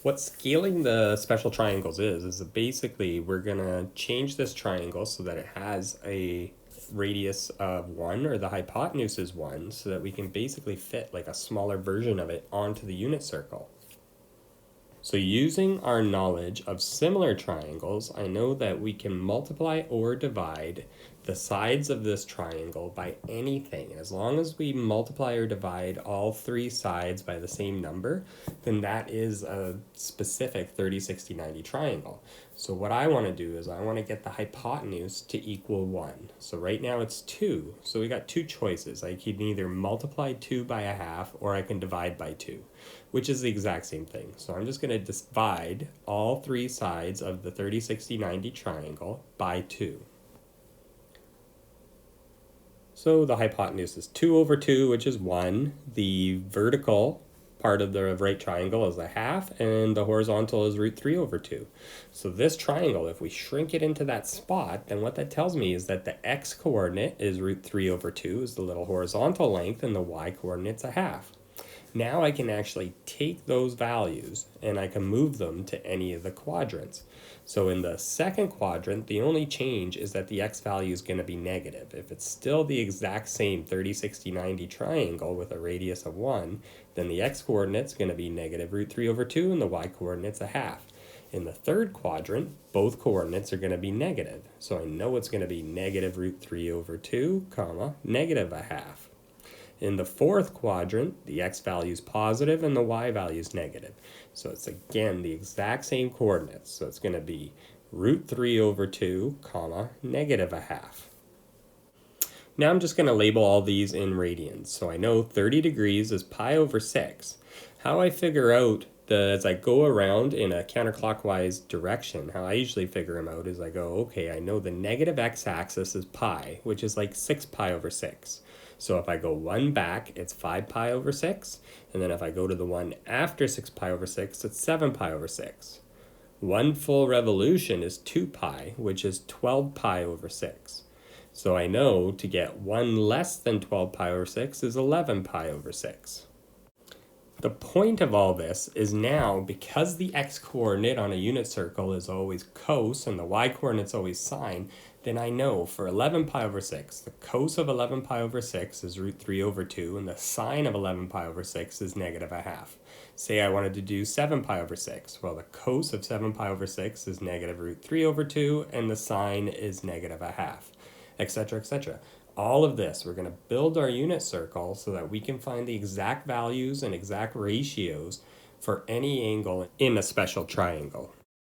What scaling the special triangles is that basically we're gonna change this triangle so that it has a radius of 1, or the hypotenuse is 1, so that we can basically fit like a smaller version of it onto the unit circle. So using our knowledge of similar triangles, I know that we can multiply or divide the sides of this triangle by anything. As long as we multiply or divide all three sides by the same number, then that is a specific 30, 60, 90 triangle. So what I want to do is I want to get the hypotenuse to equal 1. So right now it's 2. So we got two choices. I can either multiply 2 by a half, or I can divide by 2, which is the exact same thing. So I'm just going to divide all three sides of the 30, 60, 90 triangle by 2. So the hypotenuse is 2 over 2, which is 1. The vertical part of the right triangle is a half, and the horizontal is root 3 over 2. So this triangle, if we shrink it into that spot, then what that tells me is that the x-coordinate is root 3 over 2, is the little horizontal length, and the y-coordinate's a half. Now I can actually take those values and I can move them to any of the quadrants. So in the second quadrant, the only change is that the x value is going to be negative. If it's still the exact same 30, 60, 90 triangle with a radius of 1, then the x-coordinate's going to be negative root 3 over 2, and the y-coordinate's a half. In the third quadrant, both coordinates are going to be negative. So I know it's going to be negative root 3 over 2, comma, negative a half. In the fourth quadrant, the x value is positive and the y value is negative. So it's again the exact same coordinates. So it's going to be root 3 over 2, comma, negative a half. Now I'm just going to label all these in radians. So I know 30 degrees is pi over 6. How I figure out as I go around in a counterclockwise direction, how I usually figure them out is I go, okay, I know the negative x-axis is pi, which is like 6 pi over 6. So if I go one back, it's 5 pi over 6. And then if I go to the one after 6 pi over 6, it's 7 pi over 6. One full revolution is 2 pi, which is 12 pi over 6. So I know to get one less than 12 pi over 6 is 11 pi over 6. The point of all this is now, because the x-coordinate on a unit circle is always cos and the y-coordinate is always sine, then I know for 11 pi over 6, the cos of 11 pi over 6 is root 3 over 2, and the sine of 11 pi over 6 is negative a half. Say I wanted to do 7 pi over 6. Well, the cos of 7 pi over 6 is negative root 3 over 2, and the sine is negative a half, etc., etc. All of this, we're going to build our unit circle so that we can find the exact values and exact ratios for any angle in a special triangle.